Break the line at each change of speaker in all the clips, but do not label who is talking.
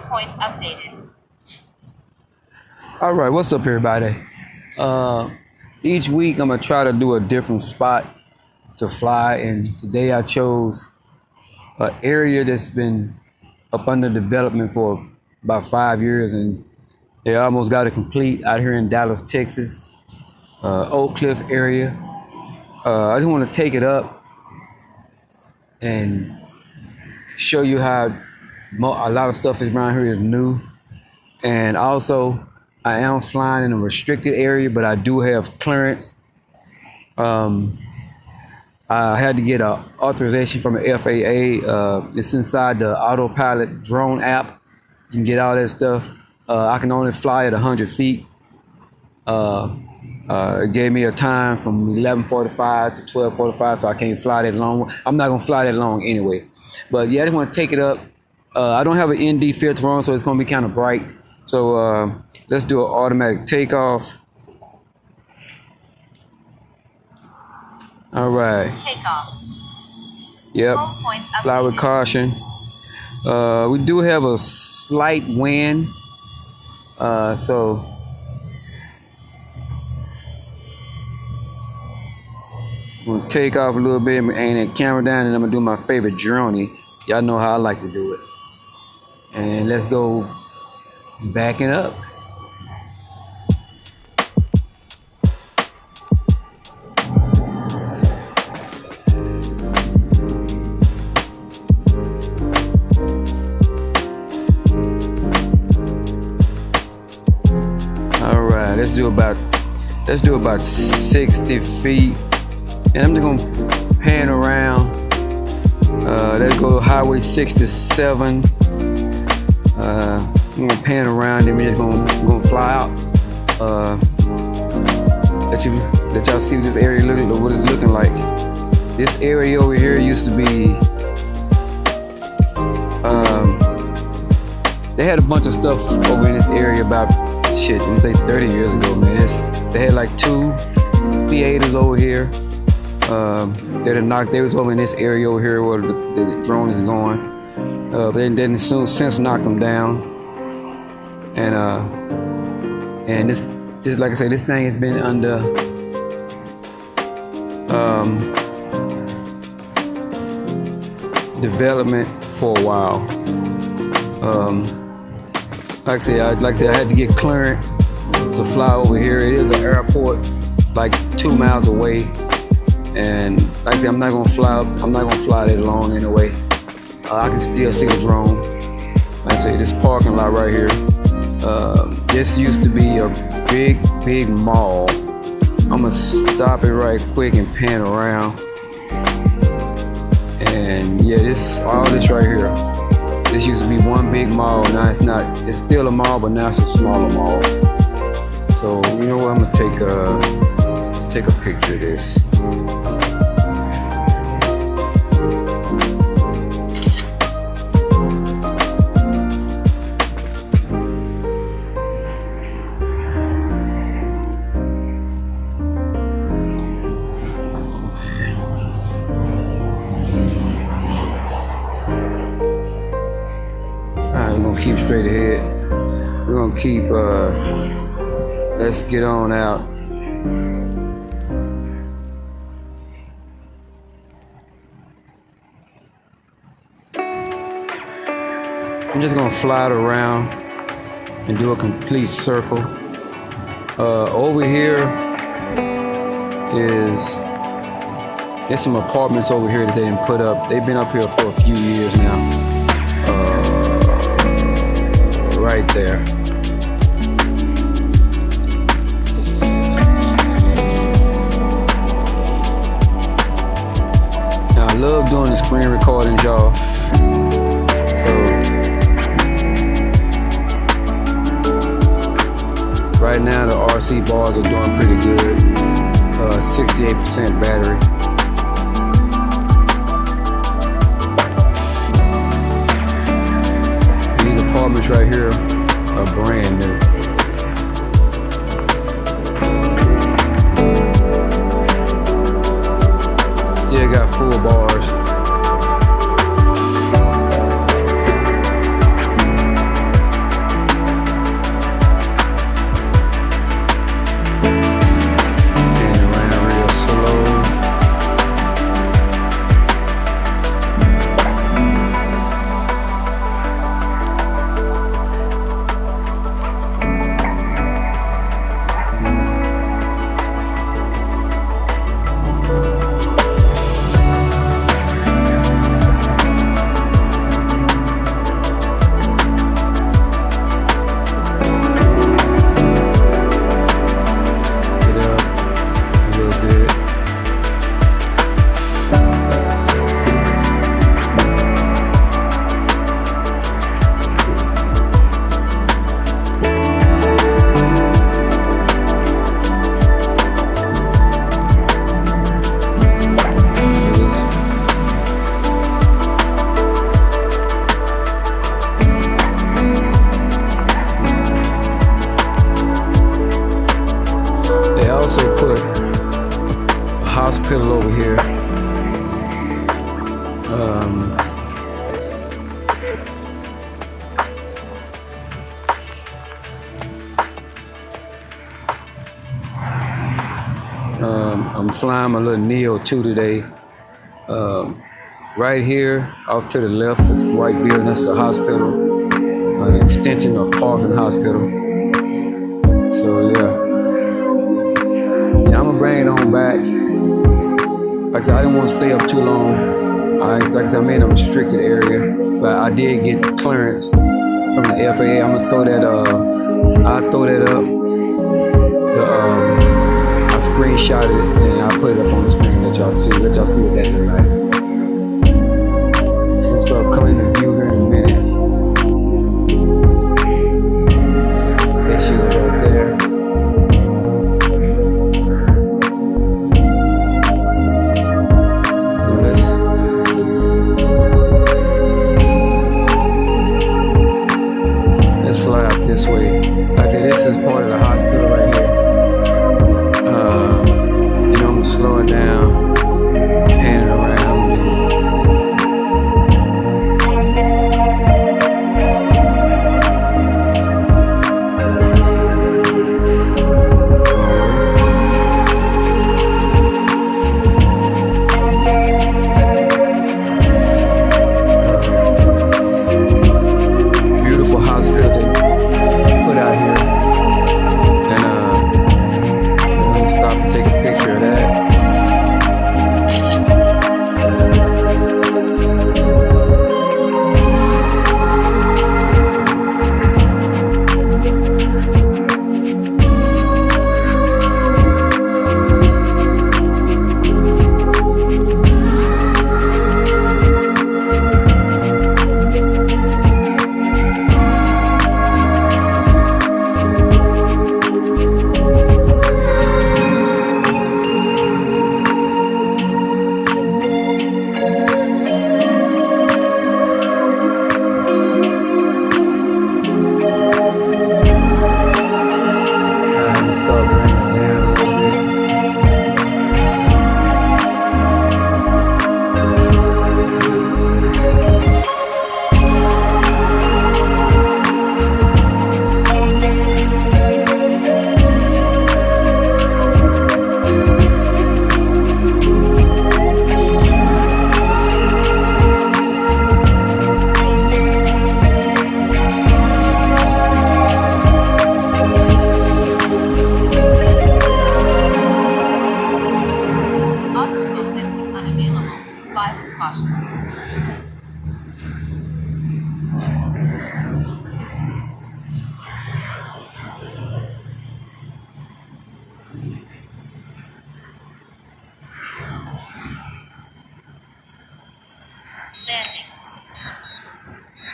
Waypoint updated.
All right, what's up, everybody? Each week I'm gonna try to do a different spot to fly, and today I chose an area that's been up under development for about 5 years, and they almost got it complete out here in Dallas, Texas, Oak Cliff area. I just want to take it up and show you how a lot of stuff is around here is new, and also I am flying in a restricted area, but I do have clearance. I had to get an authorization from the FAA. It's inside the autopilot drone app. You can get all that stuff. I can only fly at 100 feet. It gave me a time from 11:45 to 12:45, so I can't fly that long. I'm not gonna fly that long anyway. But yeah, I just want to take it up. I don't have an ND filter on, so it's gonna be kind of bright. So let's do an automatic takeoff. All right.
Takeoff.
Yep.
Waypoint
Fly with
updated.
caution. We do have a slight wind, so I'm gonna take off a little bit, aim that camera down, and I'm gonna do my favorite droney. Y'all know how I like to do it. And let's go backing up. All right, let's do about 60 feet, and I'm just gonna pan around. Let's go Highway 67. I'm gonna pan around, and we're just gonna fly out. Let y'all see what this area what it's looking like. This area over here used to be. They had a bunch of stuff over in this area about shit. I'm gonna say 30 years ago, man. They had like 2 theaters over here. They was over in this area over here where the drone is going. But then since knocked them down. And this like I said, this thing has been under development for a while. Like I said, I had to get clearance to fly over here. It is an airport like 2 miles away, and like I said, I'm not gonna fly that long anyway. I can still see the drone. Like I say, this parking lot right here. This used to be a big mall. I'm gonna stop it right quick and pan around. And yeah, all this right here. This used to be one big mall. Now it's not. It's still a mall, but now it's a smaller mall. So you know what? I'm gonna let's take a picture of this. We're gonna keep straight ahead. We're gonna keep, let's get on out. I'm just gonna fly it around and do a complete circle. Over here there's some apartments over here that they didn't put up. They've been up here for a few years now. Right there. Now I love doing the screen recordings, y'all. So right now the RC bars are doing pretty good. 68% battery. Apartments right here are brand new. Still got full bars. I'm flying my little Neo 2 today. Right here, off to the left, it's a white building. That's the hospital, an extension of Parkland Hospital. So yeah, I'm gonna bring it on back. Like I said, I didn't want to stay up too long. Like I said, I'm in a restricted area, but I did get the clearance from the FAA. I'm gonna throw that. I'll throw that up. I screenshot it and I'll put it up on the screen. Let y'all see what that looks like. It's gonna start coming to view here in a minute. That shit right there. Let's fly out this way. Like I said, this is part of the hospital right here. I'm gonna slow it down, pan it around. Beautiful hospital that's put out here. And stop and take a picture of that. Start bringing it down a little bit.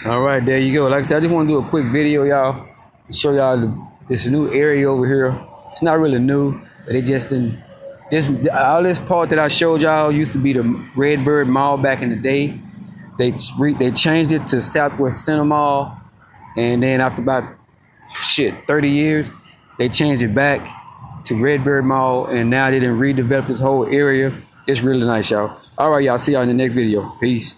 All right, there you go. Like I said, I just want to do a quick video, y'all, to show y'all this new area over here. It's not really new, but it just didn't. All this part that I showed y'all used to be the Redbird Mall back in the day. They changed it to Southwest Center Mall, and then after about 30 years, they changed it back to Redbird Mall, and now they done redeveloped this whole area. It's really nice, y'all. All right, y'all. See y'all in the next video. Peace.